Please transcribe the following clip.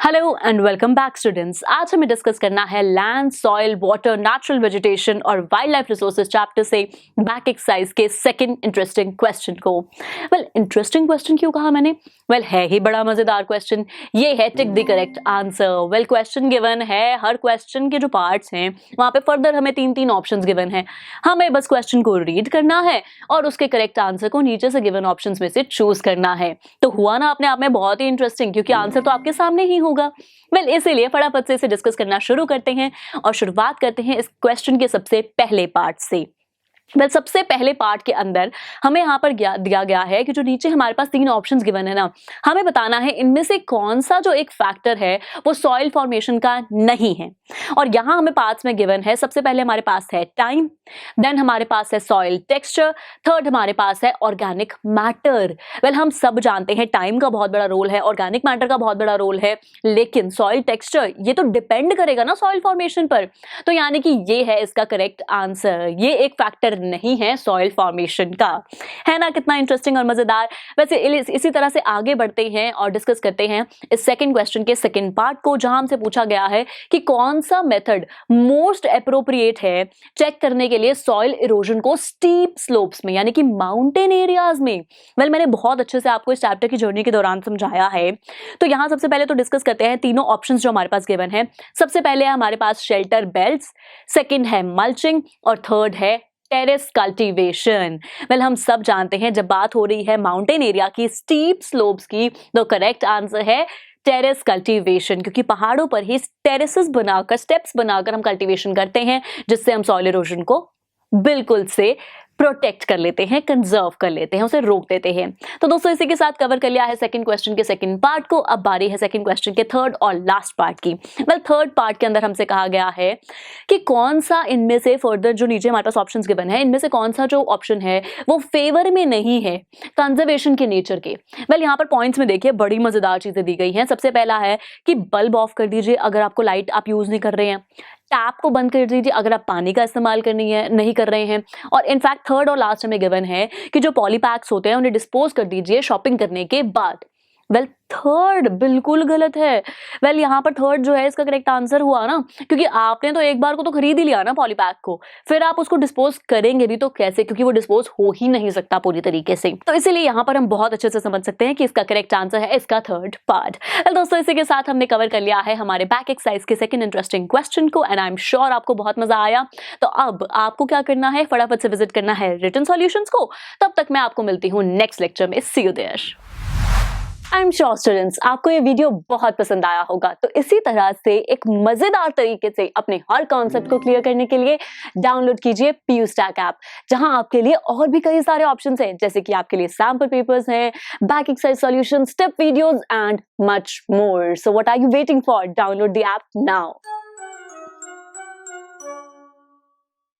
Hello and welcome back students. आज हमें discuss करना है land, soil, water, natural vegetation और वाइल्ड लाइफ रिसोर्सेज चैप्टर से बैक एक्सरसाइज के सेकंड इंटरेस्टिंग क्वेश्चन को। इंटरेस्टिंग क्वेश्चन क्यों कहा मैंने? है ही बड़ा मजेदार क्वेश्चन। ये है tick the correct answer. Question given है, हर क्वेश्चन के जो पार्ट्स हैं वहां पे फर्दर हमें तीन ऑप्शंस गिवन है। हमें बस क्वेश्चन को रीड करना है और उसके करेक्ट आंसर को नीचे से गिवन ऑप्शंस में से चूज करना है। तो हुआ ना अपने आप में बहुत ही इंटरेस्टिंग, क्योंकि आंसर तो आपके सामने ही होगा। इसीलिए फटाफट से इसे डिस्कस करना शुरू करते हैं और शुरुआत करते हैं इस क्वेश्चन के सबसे पहले पार्ट से। सबसे पहले पार्ट के अंदर हमें यहाँ पर दिया गया है कि जो नीचे हमारे पास तीन ऑप्शंस गिवन है ना, हमें बताना है इनमें से कौन सा जो एक फैक्टर है वो सॉइल फॉर्मेशन का नहीं है। और यहाँ हमें पार्ट्स में गिवन है, सबसे पहले हमारे पास है टाइम, देन हमारे पास है सॉइल टेक्सचर, थर्ड हमारे पास है ऑर्गेनिक मैटर। हम सब जानते हैं टाइम का बहुत बड़ा रोल है, ऑर्गेनिक मैटर का बहुत बड़ा रोल है, लेकिन सॉइल टेक्सचर ये तो डिपेंड करेगा ना सॉइल फॉर्मेशन पर। तो यानी कि ये है इसका करेक्ट आंसर। ये एक फैक्टर नहीं है सॉइल फॉर्मेशन का। है ना कितना इंटरेस्टिंग और मजेदार। इसी तरह से आगे बढ़ते हैं और डिस्कस करते हैं इस सेकंड क्वेश्चन के सेकंड पार्ट को, जहां हमसे पूछा गया है कि कौन सा मेथड मोस्ट एप्रोप्रिएट है चेक करने के लिए सॉइल इरोजन को स्टीप स्लोप्स में, यानी कि माउंटेन एरियाज में। मैंने बहुत अच्छे से आपको इस चैप्टर की जर्नी के दौरान समझाया है। तो यहां सबसे पहले तो डिस्कस करते हैं तीनों ऑप्शंस जो हमारे पास गिवन है। सबसे पहले है हमारे पास शेल्टर बेल्ट्स, सेकंड है मल्चिंग और थर्ड है टेरेस कल्टीवेशन। हम सब जानते हैं जब बात हो रही है माउंटेन एरिया की, स्टीप स्लोप्स की, तो करेक्ट आंसर है टेरेस कल्टीवेशन, क्योंकि पहाड़ों पर ही टेरेसेस बनाकर, स्टेप्स बनाकर हम कल्टीवेशन करते हैं, जिससे हम सॉइल इरोजन को बिल्कुल से प्रोटेक्ट कर लेते हैं, कंजर्व कर लेते हैं, उसे रोक देते हैं। तो दोस्तों इसी के साथ कवर कर लिया है सेकंड क्वेश्चन के सेकंड पार्ट को। अब बारी है सेकंड क्वेश्चन के थर्ड और लास्ट पार्ट की। थर्ड पार्ट के अंदर हमसे कहा गया है कि कौन सा इनमें से फर्दर जो नीचे हमारे पास ऑप्शंस गिवन है, इनमें से कौन सा जो ऑप्शन है वो फेवर में नहीं है कंजर्वेशन के नेचर के। यहाँ पर पॉइंट्स में देखिए बड़ी मजेदार चीजें दी गई हैं। सबसे पहला है कि बल्ब ऑफ कर दीजिए अगर आपको लाइट आप यूज नहीं कर रहे हैं, टैप को बंद कर दीजिए अगर आप पानी का इस्तेमाल नहीं कर रहे हैं, और इनफैक्ट थर्ड और लास्ट में गिवन है कि जो पॉलीपैक्स होते हैं उन्हें डिस्पोज कर दीजिए शॉपिंग करने के बाद। थर्ड बिल्कुल गलत है। यहाँ पर थर्ड जो है इसका करेक्ट आंसर हुआ ना, क्योंकि आपने तो एक बार को तो खरीद ही लिया ना पॉलीपैक को, फिर आप उसको डिस्पोज करेंगे भी तो कैसे, क्योंकि वो डिस्पोज हो ही नहीं सकता पूरी तरीके से। तो इसीलिए यहाँ पर हम बहुत अच्छे से समझ सकते हैं कि इसका करेक्ट आंसर है इसका थर्ड पार्ट। दोस्तों इसी के साथ हमने कवर कर लिया है हमारे बैक एक्सरसाइज के सेकंड इंटरेस्टिंग क्वेश्चन को, एंड आई एम श्योर आपको बहुत मजा आया। तो अब आपको क्या करना है, फटाफट से विजिट करना है रिटन सॉल्यूशंस को। तब तक मैं आपको मिलती हूँ नेक्स्ट लेक्चर में। See you there. I am sure students आपको ये वीडियो बहुत पसंद आया होगा। तो इसी तरह से एक मजेदार तरीके से अपने हर कॉन्सेप्ट को क्लियर करने के लिए डाउनलोड कीजिए PU Stack ऐप, जहां आपके लिए और भी कई सारे ऑप्शंस हैं, जैसे कि आपके लिए सैंपल पेपर्स हैं, back exercise solutions, step videos and much more. So what are you waiting for? Download the app now.